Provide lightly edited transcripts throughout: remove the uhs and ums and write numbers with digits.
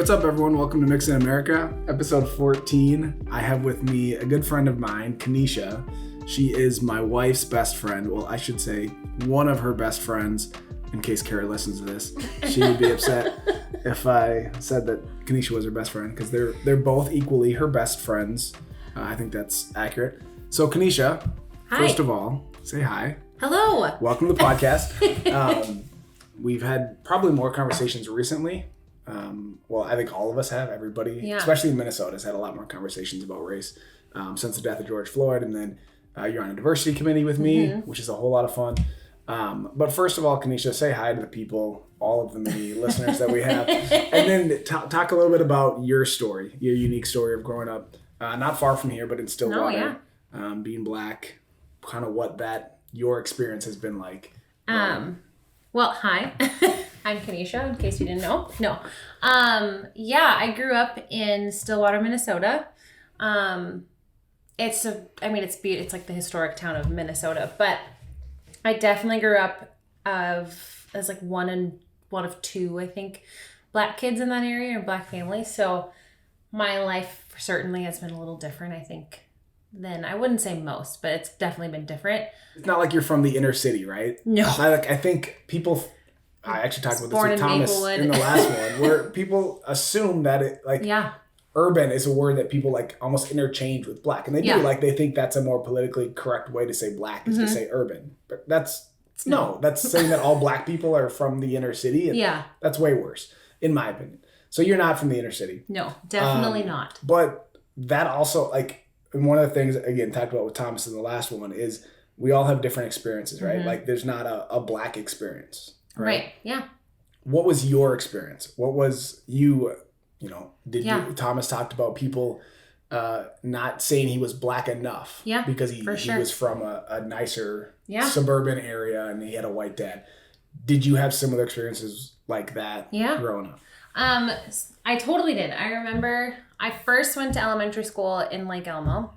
what's up, everyone? Welcome to Mix in America, episode 14. I have with me a good friend of mine, Kenisha. She is my wife's best friend. Well, I should say one of her best friends, in case Kara listens to this. She would be upset if I said that Kenisha was her best friend, because they're both equally her best friends. I think that's accurate. So, Kenisha, first of all, say hi. Hello. Welcome to the podcast. We've had probably more conversations recently. Well, I think all of us have. Everybody, especially in Minnesota, has had a lot more conversations about race since the death of George Floyd. And then you're on a diversity committee with me, which is a whole lot of fun. But first of all, Kenisha, say hi to the people, all of the many listeners that we have. And then talk a little bit about your story, your unique story of growing up, not far from here, but in Stillwater, being Black, kind of what your experience has been like. Well, hi. I'm Kenisha, in case you didn't know. No. I grew up in Stillwater, Minnesota. It's like the historic town of Minnesota, but I definitely grew up as like one of two, I think, Black kids in that area, or Black families. So my life certainly has been a little different, I think, than, I wouldn't say most, but it's definitely been different. It's not like you're from the inner city, right? No. I think people, I actually talked about this with Thomas Maplewood. in the last one, where people assume that urban is a word that people like almost interchange with Black. And they do, like they think that's a more politically correct way to say Black is to say urban. But that's saying that all Black people are from the inner city. And that's way worse, in my opinion. So you're not from the inner city. No, definitely not. But that also, like, and one of the things, again, talked about with Thomas in the last one, is we all have different experiences, right? Like, there's not a Black experience, right? Yeah. What was your experience? What was Thomas talked about people not saying he was Black enough because he was from a nicer suburban area and he had a white dad. Did you have similar experiences like that growing up? I totally did. I remember I first went to elementary school in Lake Elmo,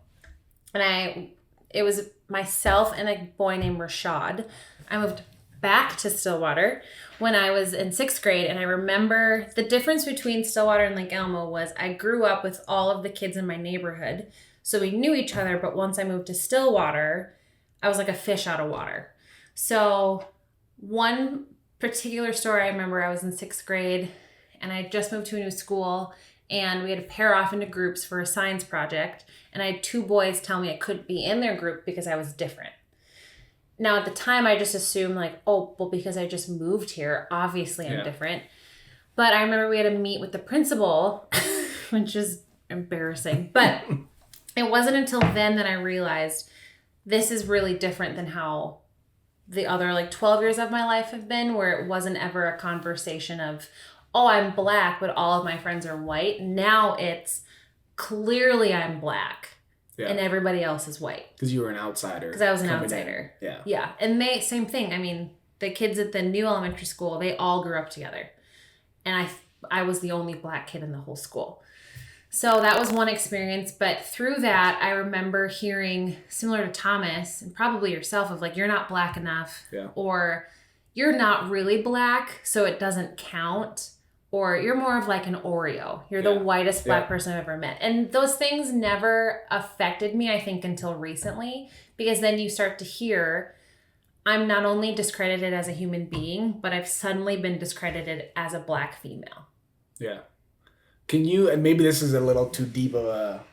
and it was myself and a boy named Rashad. I moved back to Stillwater when I was in 6th grade, and I remember the difference between Stillwater and Lake Elmo was I grew up with all of the kids in my neighborhood, so we knew each other, but once I moved to Stillwater, I was like a fish out of water. So one particular story, I remember I was in 6th grade, and I just moved to a new school, and we had to pair off into groups for a science project, and I had 2 boys tell me I couldn't be in their group because I was different. Now, at the time, I just assumed, like, oh, well, because I just moved here, obviously I'm different. But I remember we had to meet with the principal, which is embarrassing. But it wasn't until then that I realized this is really different than how the other, 12 years of my life have been, where it wasn't ever a conversation of, oh, I'm Black, but all of my friends are white. Now it's clearly I'm Black. Yeah. And everybody else is white. Because you were an outsider. Because I was an outsider. Yeah. Yeah. And same thing. I mean, the kids at the new elementary school, they all grew up together. And I was the only Black kid in the whole school. So that was one experience. But through that, I remember hearing, similar to Thomas, and probably yourself, of like, you're not Black enough. Yeah. Or you're not really Black, so it doesn't count. Or you're more of like an Oreo. You're the whitest Black person I've ever met. And those things never affected me, I think, until recently. Because then you start to hear, I'm not only discredited as a human being, but I've suddenly been discredited as a Black female. Yeah. Can you, and maybe this is a little too deep of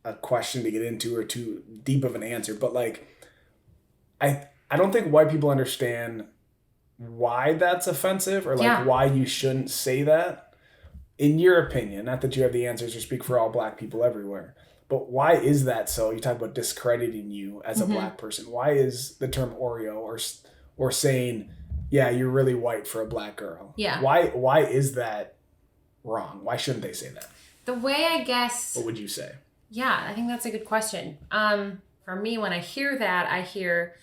a question to get into, or too deep of an answer, but like, I don't think white people understand why that's offensive, or like why you shouldn't say that. In your opinion, not that you have the answers or speak for all Black people everywhere, but why is that so? You talk about discrediting you as a Black person. Why is the term Oreo or saying, yeah, you're really white for a Black girl? Yeah. Why is that wrong? Why shouldn't they say that? The way, I guess. What would you say? Yeah, I think that's a good question. For me, when I hear that, I hear,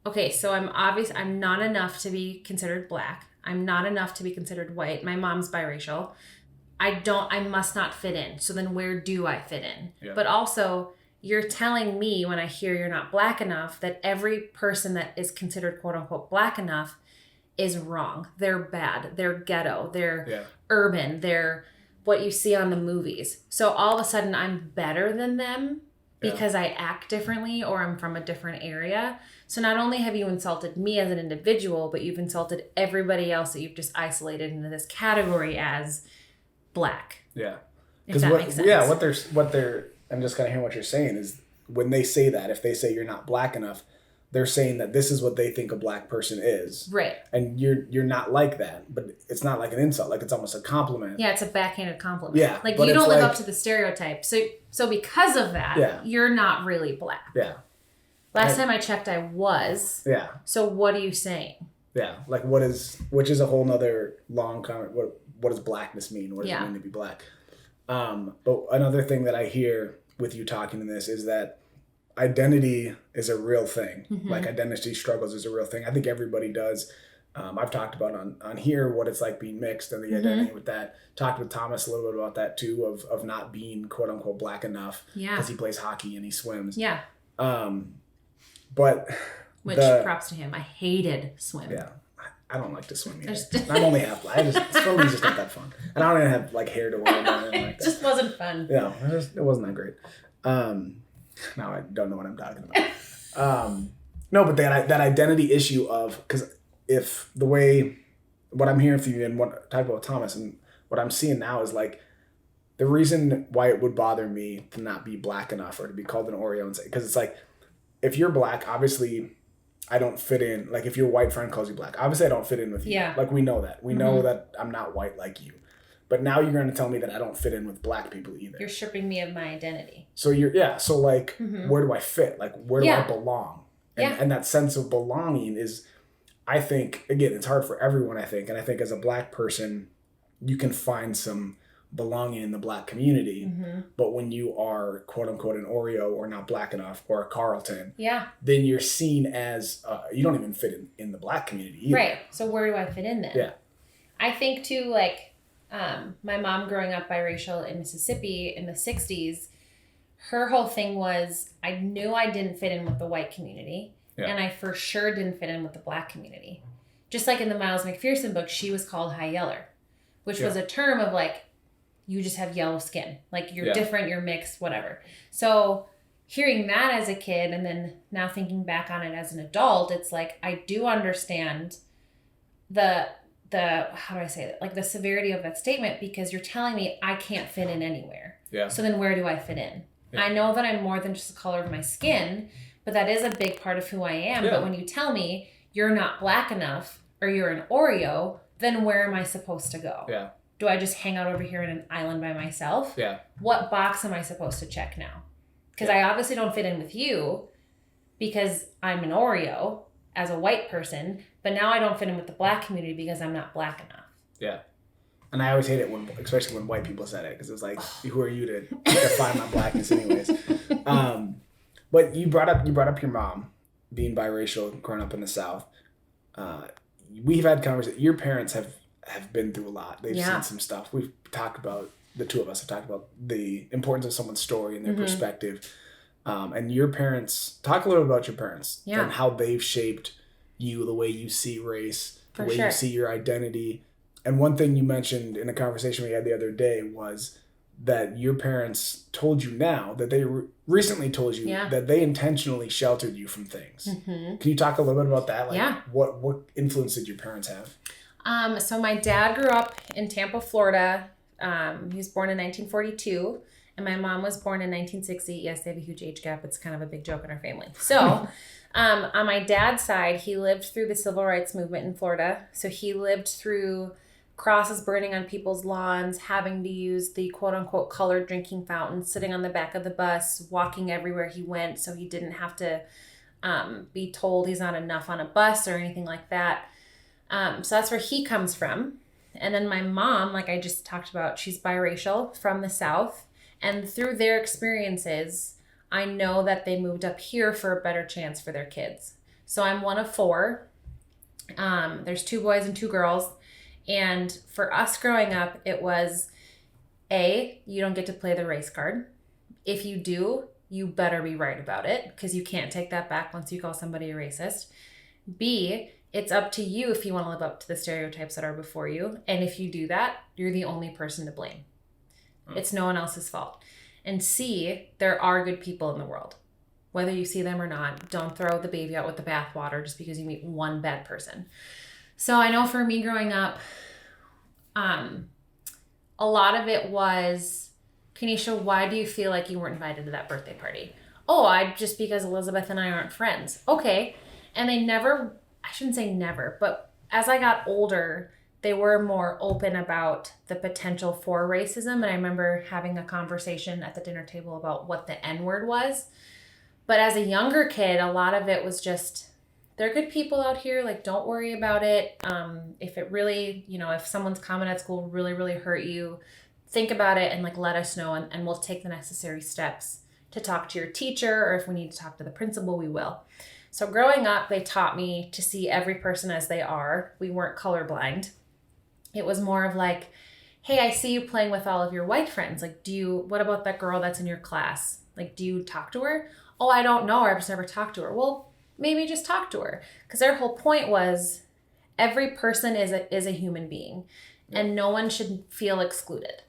okay, so I'm not enough to be considered Black. I'm not enough to be considered white. My mom's biracial. I must not fit in. So then where do I fit in? Yeah. But also, you're telling me when I hear you're not Black enough that every person that is considered quote unquote Black enough is wrong. They're bad. They're ghetto. They're urban. They're what you see on the movies. So all of a sudden I'm better than them because I act differently or I'm from a different area. So not only have you insulted me as an individual, but you've insulted everybody else that you've just isolated into this category as black. Yeah. If that makes sense. Yeah, what they're I'm just kind of hearing what you're saying is when they say that, if they say you're not black enough, they're saying that this is what they think a black person is. Right. And you're not like that, but it's not like an insult, like it's almost a compliment. Yeah, it's a backhanded compliment. Yeah. Like you don't live up to the stereotype. So because of that, you're not really black. Yeah. Last time I checked, I was. Yeah. So what are you saying? Yeah. Like which is a whole nother long comment. What does blackness mean? What does it mean to be black? But another thing that I hear with you talking in this is that identity is a real thing. Mm-hmm. Like identity struggles is a real thing. I think everybody does. I've talked about on here what it's like being mixed and the identity with that. Talked with Thomas a little bit about that too, of not being quote unquote black enough because he plays hockey and he swims. Yeah. But props to him. I hated swim. Yeah. I don't like to swim either. I'm only half black. Swimming's just not that fun. And I don't even have like hair to wear. It just wasn't fun. Yeah, it wasn't that great. Now I don't know what I'm talking about. No, but that identity issue of, because if what I'm hearing from you and what talk about Thomas and what I'm seeing now is like the reason why it would bother me to not be black enough or to be called an Oreo and say, because it's like if you're black, obviously I don't fit in. Like if your white friend calls you black, obviously I don't fit in with you. Yeah. Like we know that. We know that I'm not white like you. But now you're going to tell me that I don't fit in with black people either. You're stripping me of my identity. So so like where do I fit? Like where do I belong? And that sense of belonging is, I think, again, it's hard for everyone, I think. And I think as a black person, you can find some belonging in the black community. Mm-hmm. But when you are quote unquote an Oreo or not black enough or a Carlton, then you're seen as, you don't even fit in the black community either. Right. So where do I fit in then? Yeah. I think too, like my mom growing up biracial in Mississippi in the 60s, her whole thing was I knew I didn't fit in with the white community and I for sure didn't fit in with the black community. Just like in the Miles McPherson book, she was called high yeller, which was a term of like, you just have yellow skin. Like you're different, you're mixed, whatever. So hearing that as a kid and then now thinking back on it as an adult, it's like, I do understand the how do I say it? Like the severity of that statement, because you're telling me I can't fit in anywhere. Yeah. So then where do I fit in? Yeah. I know that I'm more than just the color of my skin, but that is a big part of who I am. Yeah. But when you tell me you're not black enough or you're an Oreo, then where am I supposed to go? Yeah. Do I just hang out over here in an island by myself? Yeah. What box am I supposed to check now? Because I obviously don't fit in with you because I'm an Oreo as a white person, but now I don't fit in with the black community because I'm not black enough. Yeah. And I always hate it especially when white people said it, because it was like, who are you to define my blackness anyways? But you brought up your mom being biracial, growing up in the South. We've had conversations. Your parents have been through a lot. They've seen some stuff. We've talked about, the two of us have talked about the importance of someone's story and their perspective. And your parents, talk a little bit about your parents and how they've shaped you, the way you see race, the way you see your identity. And one thing you mentioned in a conversation we had the other day was that your parents told you now that they recently told you that they intentionally sheltered you from things. Mm-hmm. Can you talk a little bit about that? Like what influence did your parents have? So my dad grew up in Tampa, Florida. He was born in 1942. And my mom was born in 1960. Yes, they have a huge age gap. It's kind of a big joke in our family. So on my dad's side, he lived through the civil rights movement in Florida. So he lived through crosses burning on people's lawns, having to use the quote-unquote colored drinking fountain, sitting on the back of the bus, walking everywhere he went so he didn't have to be told he's not enough on a bus or anything like that. So that's where he comes from. And then my mom, like I just talked about, she's biracial from the South. And through their experiences, I know that they moved up here for a better chance for their kids. So I'm one of 4. There's 2 boys and 2 girls. And for us growing up, it was, A, you don't get to play the race card. If you do, you better be right about it, because you can't take that back once you call somebody a racist. B, it's up to you if you want to live up to the stereotypes that are before you. And if you do that, you're the only person to blame. It's no one else's fault. And C, there are good people in the world. Whether you see them or not, don't throw the baby out with the bathwater just because you meet one bad person. So I know for me growing up, a lot of it was, Keniesha, why do you feel like you weren't invited to that birthday party? Oh, just because Elizabeth and I aren't friends. Okay. And they never, I shouldn't say never, but as I got older, they were more open about the potential for racism. And I remember having a conversation at the dinner table about what the N-word was. But as a younger kid, a lot of it was just, they're good people out here. Like, don't worry about it. If it really, if someone's comment at school really, really hurt you, think about it and like let us know, and we'll take the necessary steps to talk to your teacher, or if we need to talk to the principal, we will. So growing up, they taught me to see every person as they are. We weren't colorblind. It was more of like, hey, I see you playing with all of your white friends. Like, what about that girl that's in your class? Like, do you talk to her? Oh, I don't know her. I've just never talked to her. Well, maybe just talk to her. Because their whole point was every person is a human being, and no one should feel excluded.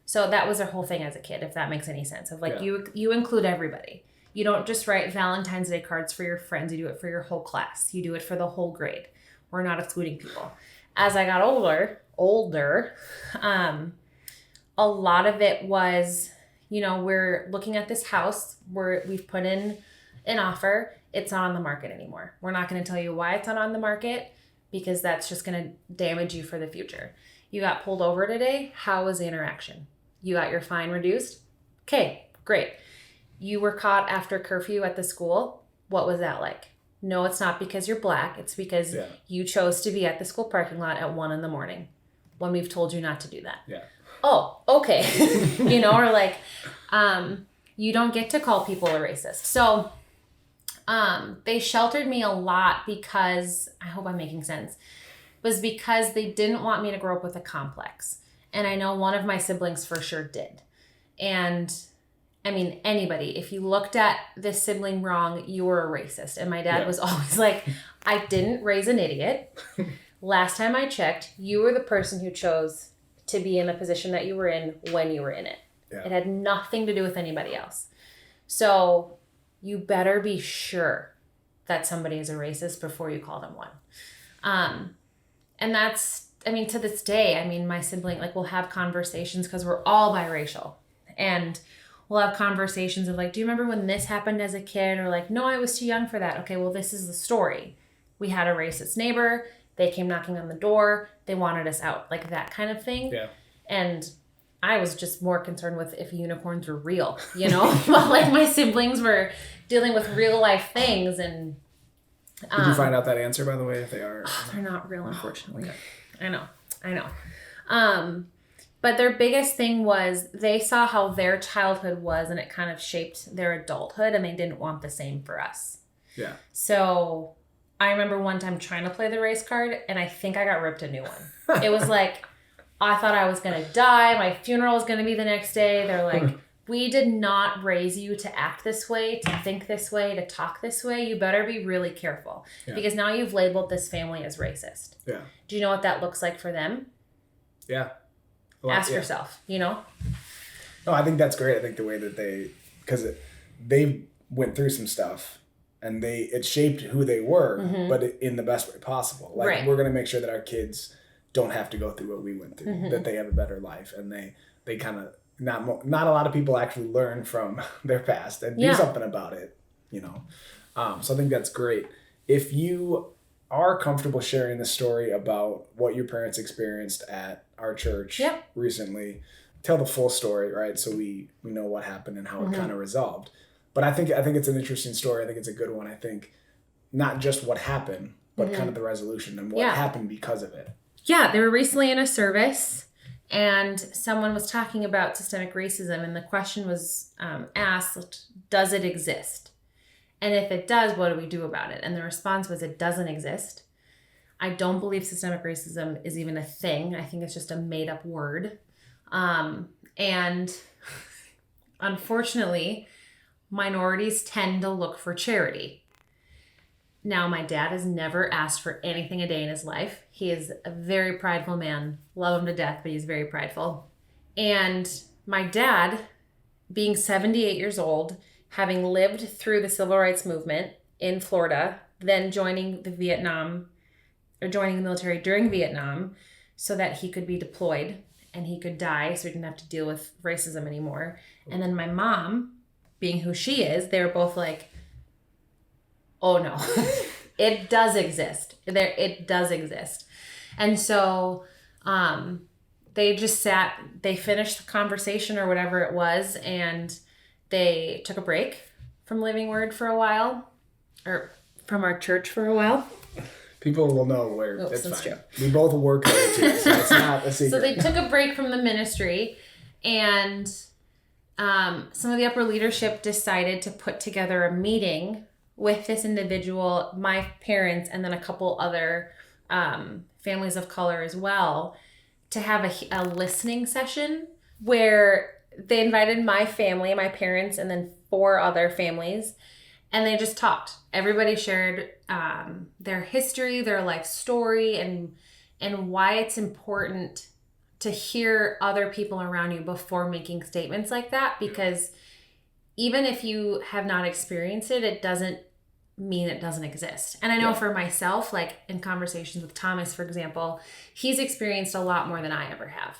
So that was their whole thing as a kid, if that makes any sense. Of like, you include everybody. You don't just write Valentine's Day cards for your friends. You do it for your whole class. You do it for the whole grade. We're not excluding people. As I got older, a lot of it was, we're looking at this house where we've put in an offer. It's not on the market anymore. We're not going to tell you why it's not on the market, because that's just going to damage you for the future. You got pulled over today. How was the interaction? You got your fine reduced? Okay, great. You were caught after curfew at the school. What was that like? No, it's not because you're Black. It's because you chose to be at the school parking lot at 1 a.m. when we've told you not to do that. Yeah. Oh, okay. Or like, you don't get to call people a racist. So they sheltered me a lot because, I hope I'm making sense, was because they didn't want me to grow up with a complex. And I know one of my siblings for sure did. And I mean, anybody, if you looked at this sibling wrong, you were a racist. And my dad was always like, I didn't raise an idiot. Last time I checked, you were the person who chose to be in the position that you were in when you were in it. Yeah. It had nothing to do with anybody else. So you better be sure that somebody is a racist before you call them one. And that's, to this day, my sibling, like, we'll have conversations because we're all biracial. And we'll have conversations of like, do you remember when this happened as a kid? Or like, no, I was too young for that. Okay, well, this is the story. We had a racist neighbor. They came knocking on the door. They wanted us out. Like that kind of thing. Yeah. And I was just more concerned with if unicorns were real, But like my siblings were dealing with real life things. And did you find out that answer, by the way, if they are? They're not real, unfortunately. Okay. I know. But their biggest thing was they saw how their childhood was, and it kind of shaped their adulthood, and they didn't want the same for us. Yeah. So I remember one time trying to play the race card, and I think I got ripped a new one. It was like, I thought I was going to die. My funeral was going to be the next day. They're like, we did not raise you to act this way, to think this way, to talk this way. You better be really careful because now you've labeled this family as racist. Yeah. Do you know what that looks like for them? Yeah. Ask yourself, No, I think that's great. I think the way that because they went through some stuff and it shaped who they were, but in the best way possible. Like we're going to make sure that our kids don't have to go through what we went through, that they have a better life, and they kind of, not a lot of people actually learn from their past and do something about it, So I think that's great. If you are comfortable sharing the story about what your parents experienced at our church recently, tell the full story, right? So we know what happened and how it kind of resolved. But I think it's an interesting story. I think it's a good one. I think not just what happened, but kind of the resolution and what happened because of it. Yeah, they were recently in a service and someone was talking about systemic racism, and the question was asked, does it exist? And if it does, what do we do about it? And the response was, it doesn't exist. I don't believe systemic racism is even a thing. I think it's just a made-up word. And unfortunately, minorities tend to look for charity. Now, my dad has never asked for anything a day in his life. He is a very prideful man. Love him to death, but he's very prideful. And my dad, being 78 years old, having lived through the civil rights movement in Florida, then joining the military during Vietnam so that he could be deployed and he could die so he didn't have to deal with racism anymore. And then my mom, being who she is, they were both like, oh no, it does exist. It does exist. And so they just they finished the conversation or whatever it was, and they took a break from Living Word for a while, or from our church for a while. People will know where. It's fine. True. We both work there too, so it's not a secret. So they took a break from the ministry, and some of the upper leadership decided to put together a meeting with this individual, my parents, and then a couple other families of color as well, to have a listening session where they invited my family, my parents, and then 4 other families, and they just talked. Everybody shared their history, their life story, and why it's important to hear other people around you before making statements like that, because even if you have not experienced it, it doesn't mean it doesn't exist. And I know for myself, like in conversations with Thomas, for example, he's experienced a lot more than I ever have.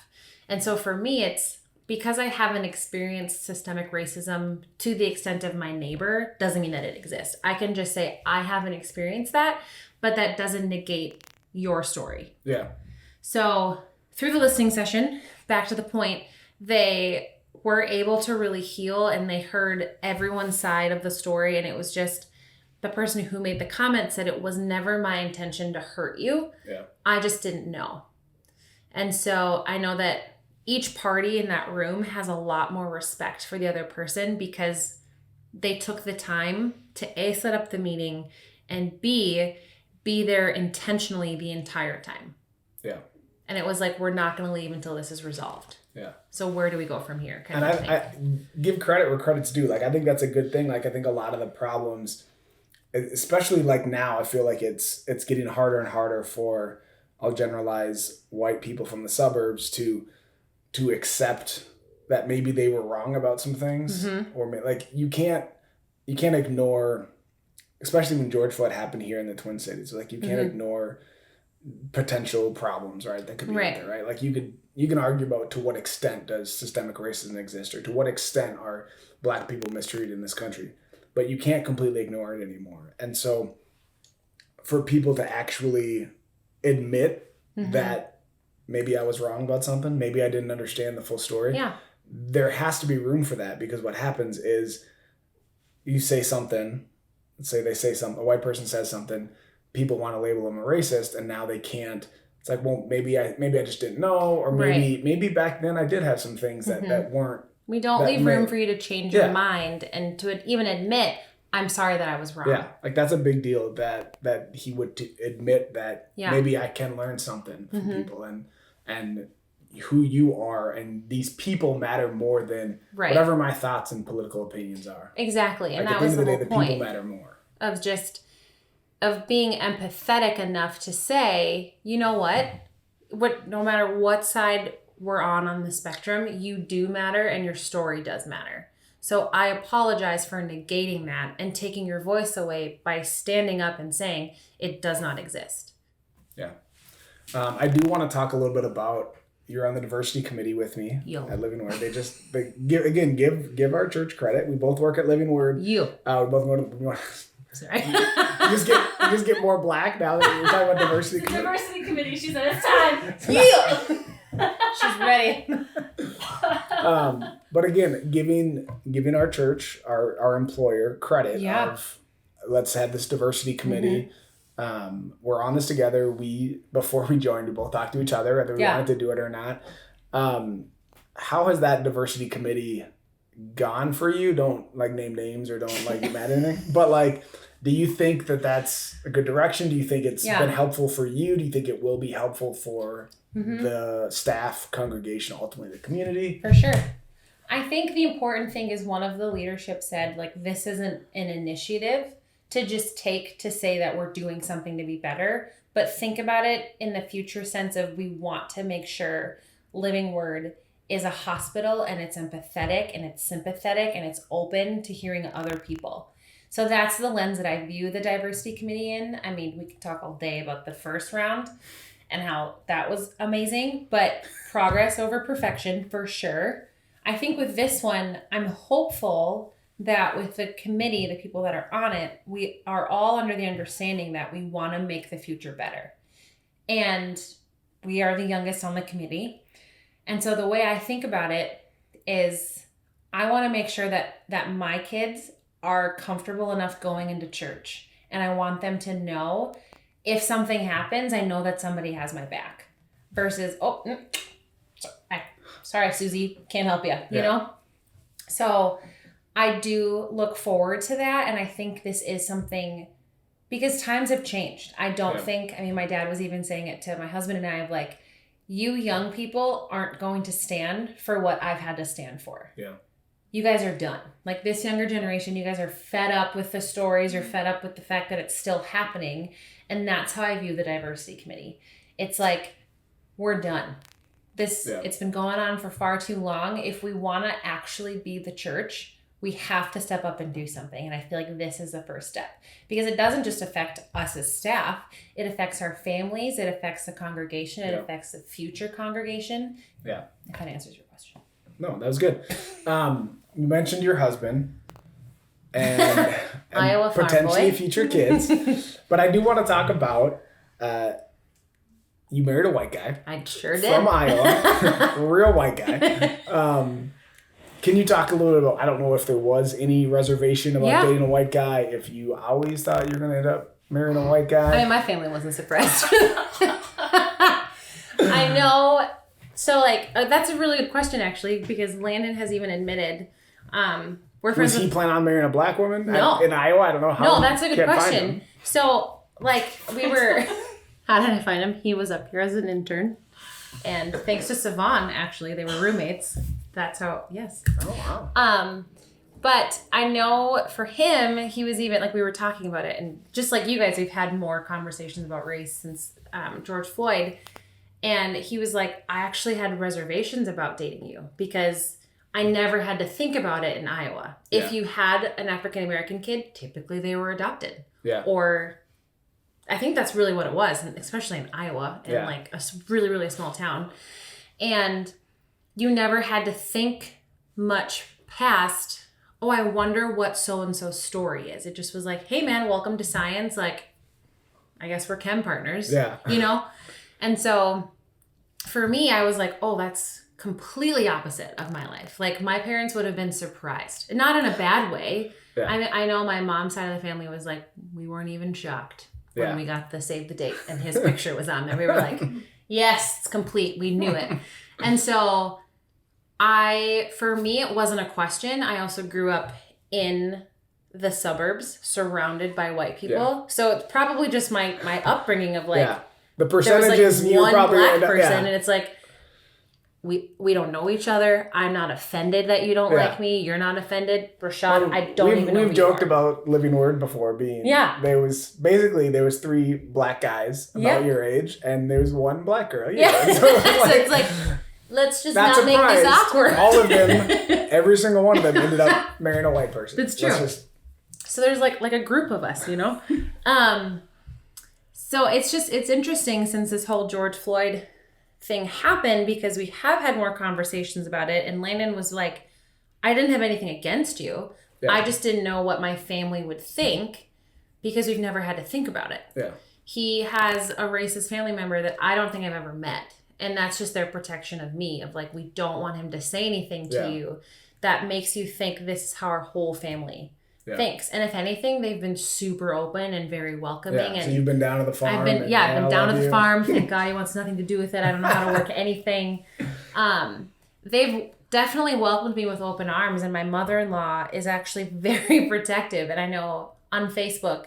And so for me, it's because I haven't experienced systemic racism to the extent of my neighbor, doesn't mean that it exists. I can just say I haven't experienced that, but that doesn't negate your story. Yeah. So through the listening session, back to the point, they were able to really heal, and they heard everyone's side of the story. And it was just, the person who made the comment said, it was never my intention to hurt you. Yeah. I just didn't know. And so I know that each party in that room has a lot more respect for the other person, because they took the time to A, set up the meeting, and B, be there intentionally the entire time. Yeah. And it was like, we're not going to leave until this is resolved. Yeah. So where do we go from here? And I give credit where credit's due. Like, I think that's a good thing. Like, I think a lot of the problems, especially like now, I feel like it's getting harder and harder for, I'll generalize, white people from the suburbs to accept that maybe they were wrong about some things. Mm-hmm. Or like, you can't ignore, especially when George Floyd happened here in the Twin Cities. Like, you can't ignore potential problems, right? That could be out there, right? Like, you can argue about to what extent does systemic racism exist, or to what extent are Black people mistreated in this country, but you can't completely ignore it anymore. And so for people to actually admit that maybe I was wrong about something, maybe I didn't understand the full story. Yeah. There has to be room for that, because what happens is you say something, let's say they say something, a white person says something, people want to label them a racist, and now they can't. It's like, well, maybe I just didn't know, or maybe back then I did have some things that weren't. We don't leave room for you to change your mind and to even admit, I'm sorry that I was wrong. Yeah, like that's a big deal that he would admit that maybe I can learn something from people and who you are, and these people matter more than whatever my thoughts and political opinions are. Exactly, and like, that was the whole point. The people matter more. Of being empathetic enough to say, you know what, no matter what side we're on the spectrum, you do matter and your story does matter. So I apologize for negating that and taking your voice away by standing up and saying it does not exist. Yeah. I do want to talk a little bit about, you're on the diversity committee with me at Living Word. They give our church credit. We both work at Living Word. We both go to, sorry. you just get more Black now that you're talking about diversity committee. Diversity committee. She said it's time. She's ready. But again, giving our church, our employer, credit of, let's have this diversity committee. We're on this together. Before we joined, we both talked to each other whether we wanted to do it or not. How has that diversity committee gone for you? Don't like name names or don't like get mad at anything. But like, do you think that that's a good direction? Do you think it's been helpful for you? Do you think it will be helpful for the staff, congregation, ultimately the community? For sure. I think the important thing is one of the leadership said, like, this isn't an initiative to just take to say that we're doing something to be better, but think about it in the future sense of we want to make sure Living Word is a hospital and it's empathetic and it's sympathetic and it's open to hearing other people. So that's the lens that I view the diversity committee in. I mean, we could talk all day about the first round and how that was amazing, but progress over perfection for sure. I think with this one, I'm hopeful that with the committee, the people that are on it, we are all under the understanding that we want to make the future better. And we are the youngest on the committee. And so the way I think about it is I want to make sure that my kids are comfortable enough going into church. And I want them to know if something happens, I know that somebody has my back versus, sorry, Susie, can't help you, you know? So I do look forward to that. And I think this is something, because times have changed. I don't think, I mean, my dad was even saying it to my husband and I of like, you young people aren't going to stand for what I've had to stand for. Yeah. You guys are done. Like this younger generation, you guys are fed up with the stories. You're fed up with the fact that it's still happening. And that's how I view the diversity committee. It's like, we're done. It's been going on for far too long. If we want to actually be the church, we have to step up and do something. And I feel like this is the first step because it doesn't just affect us as staff. It affects our families. It affects the congregation. It affects the future congregation. Yeah. If that answers your question. No, that was good. You mentioned your husband and Iowa potentially future kids. But I do want to talk about, you married a white guy. I sure did. From Iowa. Real white guy. Can you talk a little bit about, I don't know if there was any reservation about dating a white guy, if you always thought you were going to end up marrying a white guy? I mean, my family wasn't surprised. I know. So, like, that's a really good question, actually, because Landon has even admitted we're friends. Was he planning on marrying a black woman in Iowa? I don't know how. No, that's a good question. So, like, we were... How did I find him? He was up here as an intern. And thanks to Savon, actually, they were roommates. That's how, yes. Oh, wow. But I know for him, he was even, like, we were talking about it. And just like you guys, we've had more conversations about race since George Floyd. And he was like, I actually had reservations about dating you because I never had to think about it in Iowa. If you had an African-American kid, typically they were adopted. Yeah. Or I think that's really what it was, and especially in Iowa, in like a really, really small town. And you never had to think much past, oh, I wonder what so-and-so's story is. It just was like, hey, man, welcome to science. Like, I guess we're chem partners, you know? And so for me, I was like, oh, that's completely opposite of my life. Like, my parents would have been surprised. And not in a bad way. Yeah. I know my mom's side of the family was like, we weren't even shocked when we got the save the date and his picture was on there. We were like, yes, it's complete. We knew it. And so for me, it wasn't a question. I also grew up in the suburbs surrounded by white people. Yeah. So it's probably just my upbringing of like, the percentages, there was like one black person and it's like, we don't know each other. I'm not offended that you don't like me. You're not offended. Rashad, I don't even know who We've joked about Living Word before being... Yeah. There was 3 black guys about your age, and there was 1 black girl. So it's like, let's just not make this awkward. All of them, every single one of them ended up marrying a white person. That's true. So there's like a group of us, you know? So it's interesting since this whole George Floyd thing happened because we have had more conversations about it, and Landon was like, I didn't have anything against you. I just didn't know what my family would think because we've never had to think about it. He has a racist family member that I don't think I've ever met, and that's just their protection of me, of like, we don't want him to say anything to you that makes you think this is how our whole family thinks. And if anything, they've been super open and very welcoming. And so you've been down to the farm. I've been down to the farm. Thank God he wants nothing to do with it. I don't know how to work anything. They've definitely welcomed me with open arms, and my mother-in-law is actually very protective. And I know on Facebook,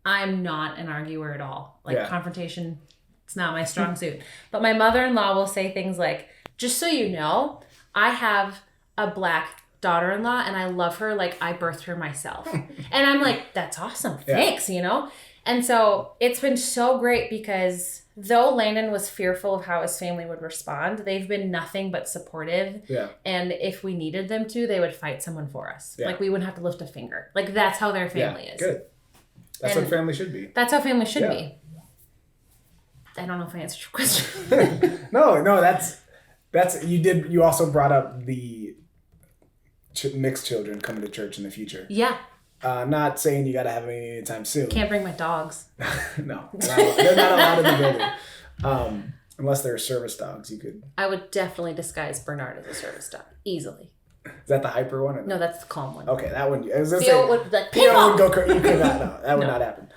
I'm not an arguer at all. Like confrontation, it's not my strong suit. But my mother-in-law will say things like, just so you know, I have a black daughter-in-law and I love her like I birthed her myself. And I'm like, that's awesome. Thanks, you know? And so it's been so great because though Landon was fearful of how his family would respond, they've been nothing but supportive. Yeah. And if we needed them to, they would fight someone for us. Yeah. Like we wouldn't have to lift a finger. Like that's how their family is. Good. That's what family should be. That's how family should be. I don't know if I answered your question. No, that's you also brought up the mixed children coming to church in the future. Yeah. Not saying you got to have any anytime soon. Can't bring my dogs. No, they're not allowed in the building. Unless they're service dogs, you could. I would definitely disguise Bernard as a service dog. Easily. Is that the hyper one? No, that's the calm one. Okay, that one. I was gonna Theo say, would like, Theo would go crazy. You could not. No, that would not happen.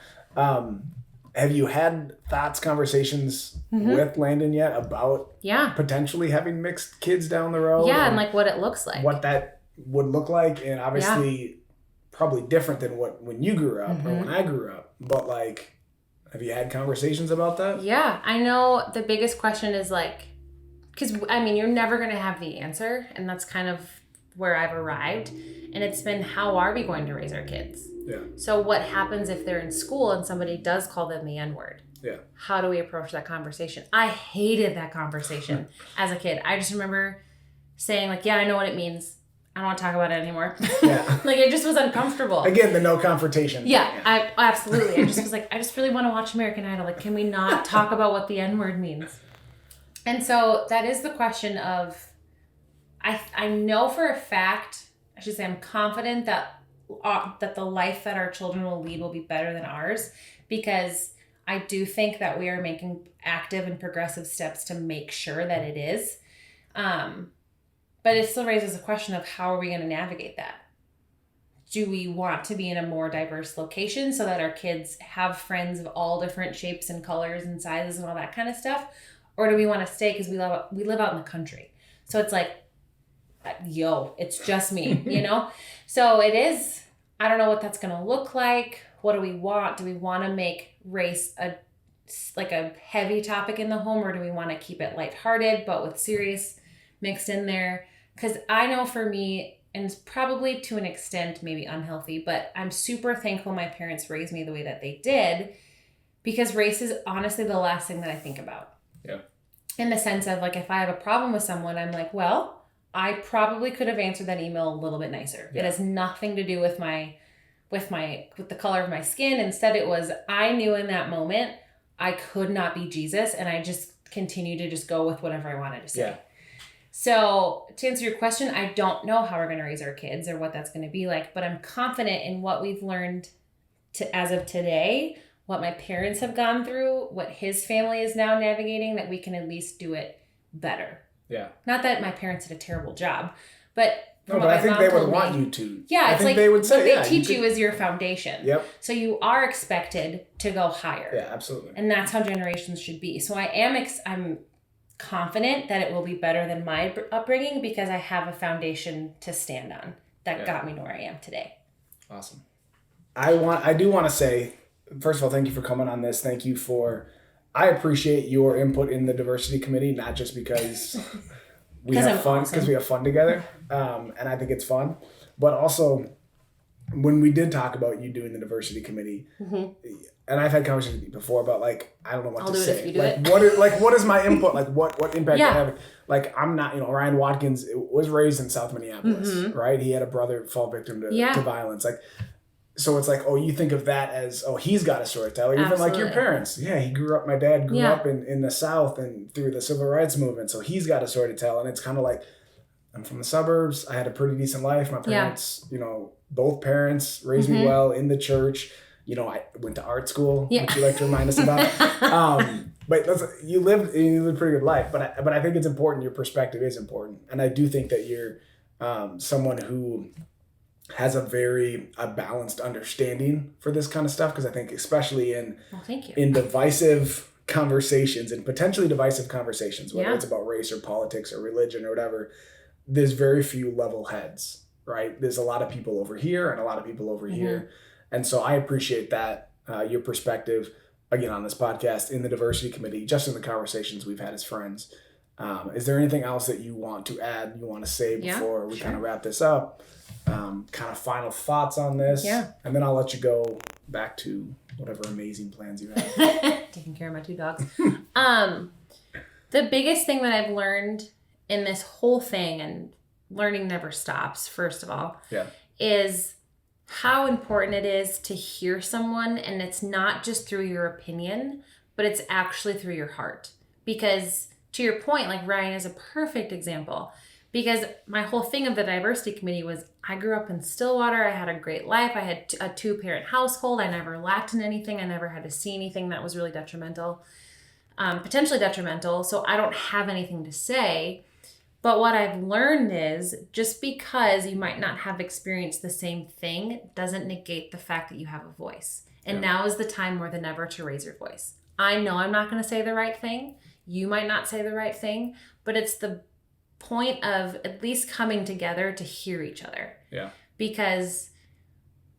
Have you had conversations with Landon yet about potentially having mixed kids down the road? Yeah, and like what it looks like. What that would look like, and obviously probably different than when you grew up or when I grew up. But like, have you had conversations about that? Yeah, I know the biggest question is like, because I mean, you're never going to have the answer, and that's kind of where I've arrived. And it's been, how are we going to raise our kids? Yeah. So what happens if they're in school and somebody does call them the N-word? Yeah. How do we approach that conversation? I hated that conversation as a kid. I just remember saying like, yeah, I know what it means. I don't want to talk about it anymore. Yeah. Like it just was uncomfortable. Again, the no confrontation. Yeah. I absolutely. I just was like, I just really want to watch American Idol. Like, can we not talk about what the N-word means? And so that is the question of, I know for a fact, I should say I'm confident that the life that our children will lead will be better than ours, because I do think that we are making active and progressive steps to make sure that it is. But it still raises a question of how are we going to navigate that? Do we want to be in a more diverse location so that our kids have friends of all different shapes and colors and sizes and all that kind of stuff? Or do we want to stay because we live out in the country? So it's like, it's just me, you know? So it is, I don't know what that's going to look like. What do we want? Do we want to make race a heavy topic in the home, or do we want to keep it lighthearted but with serious mixed in there? Because I know for me, and it's probably to an extent maybe unhealthy, but I'm super thankful my parents raised me the way that they did, because race is honestly the last thing that I think about. Yeah. In the sense of like, if I have a problem with someone, I'm like, well, I probably could have answered that email a little bit nicer. Yeah. It has nothing to do with the color of my skin. Instead, it was, I knew in that moment I could not be Jesus, and I just continued to just go with whatever I wanted to say. Yeah. So to answer your question, I don't know how we're going to raise our kids or what that's going to be like, but I'm confident in what we've learned as of today, what my parents have gone through, what his family is now navigating, that we can at least do it better. Yeah. Not that my parents did a terrible job, but I think they would want you to. Yeah, it's like they would say, what they teach you is your foundation. Yep. So you are expected to go higher. Yeah, absolutely. And that's how generations should be. So I'm confident that it will be better than my upbringing, because I have a foundation to stand on that got me to where I am today. Awesome. I do want to say, first of all, thank you for coming on this. Thank you I appreciate your input in the diversity committee, not just because we have fun, because we have fun together. And I think it's fun, but also when we did talk about you doing the diversity committee, and I've had conversations with you before about like, I don't know what to say. If you do it. What is my input? Like what impact I have? Like, I'm not, Ryan Watkins was raised in South Minneapolis, right? He had a brother fall victim to violence. Like, so it's like, you think of that as, he's got a story to tell. Or even like your parents. Yeah, my dad grew up in the South and through the civil rights movement. So he's got a story to tell. And it's kind of like, I'm from the suburbs. I had a pretty decent life. My parents, both parents raised me well in the church. I went to art school, which you like to remind us about. But you lived a pretty good life. But I think it's important. Your perspective is important. And I do think that you're someone who has a balanced understanding for this kind of stuff, because I think especially in divisive conversations and potentially divisive conversations, whether it's about race or politics or religion or whatever, there's very few level heads, right? There's a lot of people over here and a lot of people over here. And so I appreciate that, your perspective, again, on this podcast, in the diversity committee, just in the conversations we've had as friends. Is there anything else that you want to add, you want to say before we kind of wrap this up? Kind of final thoughts on this. Yeah. And then I'll let you go back to whatever amazing plans you have. Taking care of my 2 dogs. The biggest thing that I've learned in this whole thing, and learning never stops, first of all, is how important it is to hear someone, and it's not just through your opinion, but it's actually through your heart. Because to your point, like Ryan is a perfect example, because my whole thing of the diversity committee was I grew up in Stillwater. I had a great life. I had a 2-parent household. I never lacked in anything. I never had to see anything that was really detrimental, potentially detrimental. So I don't have anything to say. But what I've learned is just because you might not have experienced the same thing doesn't negate the fact that you have a voice. And now is the time more than ever to raise your voice. I know I'm not going to say the right thing. You might not say the right thing, but it's the point of at least coming together to hear each other. Yeah. Because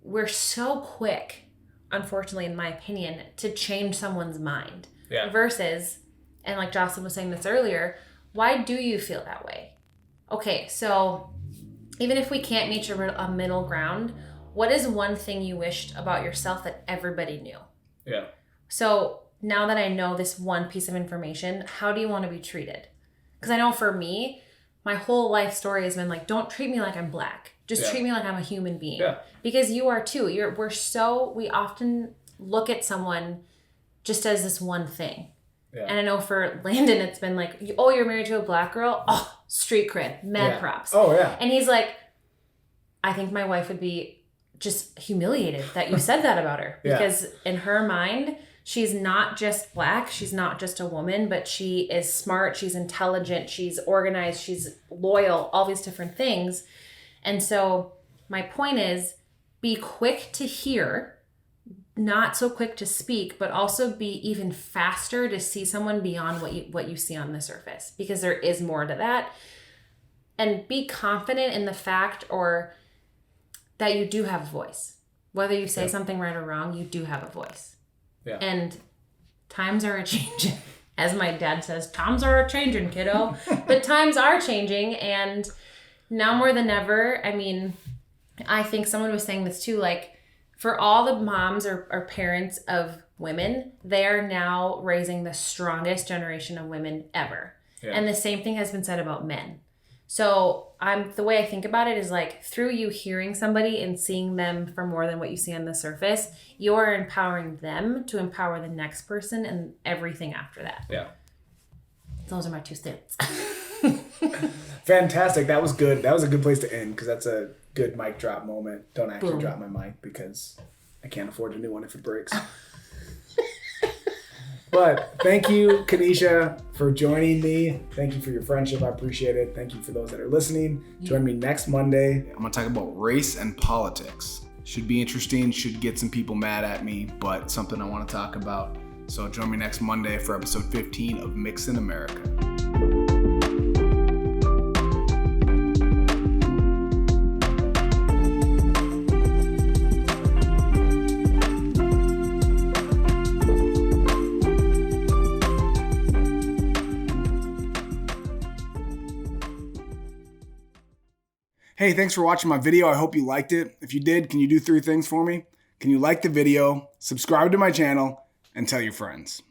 we're so quick, unfortunately, in my opinion, to change someone's mind. Yeah. Versus, and like Jocelyn was saying this earlier, why do you feel that way? Okay, so even if we can't meet a middle ground, what is one thing you wished about yourself that everybody knew? Yeah. So now that I know this one piece of information, how do you want to be treated? Because I know for me, my whole life story has been like, don't treat me like I'm black. Just treat me like I'm a human being. Yeah. Because you are too. We often look at someone just as this one thing. Yeah. And I know for Landon, it's been like, oh, you're married to a black girl? Oh, street cred, mad props. Oh, yeah. And he's like, I think my wife would be just humiliated that you said that about her. Because in her mind, she's not just black, she's not just a woman, but she is smart, she's intelligent, she's organized, she's loyal, all these different things. And so my point is, be quick to hear, not so quick to speak, but also be even faster to see someone beyond what you see on the surface, because there is more to that. And be confident in the fact or that you do have a voice. Whether you say something right or wrong, you do have a voice. Yeah. And times are a-changing. As my dad says, times are a-changing, kiddo. But times are changing, and now more than ever, I mean, I think someone was saying this too, like, for all the moms or parents of women, they are now raising the strongest generation of women ever. Yeah. And the same thing has been said about men. So the way I think about it is like, through you hearing somebody and seeing them for more than what you see on the surface, you're empowering them to empower the next person and everything after that. Yeah. Those are my 2 cents. Fantastic. That was good. That was a good place to end, because that's a good mic drop moment. Don't actually drop my mic because I can't afford a new one if it breaks. But thank you, Kenisha, for joining me. Thank you for your friendship. I appreciate it. Thank you for those that are listening. Join me next Monday. I'm going to talk about race and politics. Should be interesting. Should get some people mad at me, but something I want to talk about. So join me next Monday for episode 15 of Mix in America. Hey, thanks for watching my video. I hope you liked it. If you did, can you do 3 things for me? Can you like the video, subscribe to my channel, and tell your friends?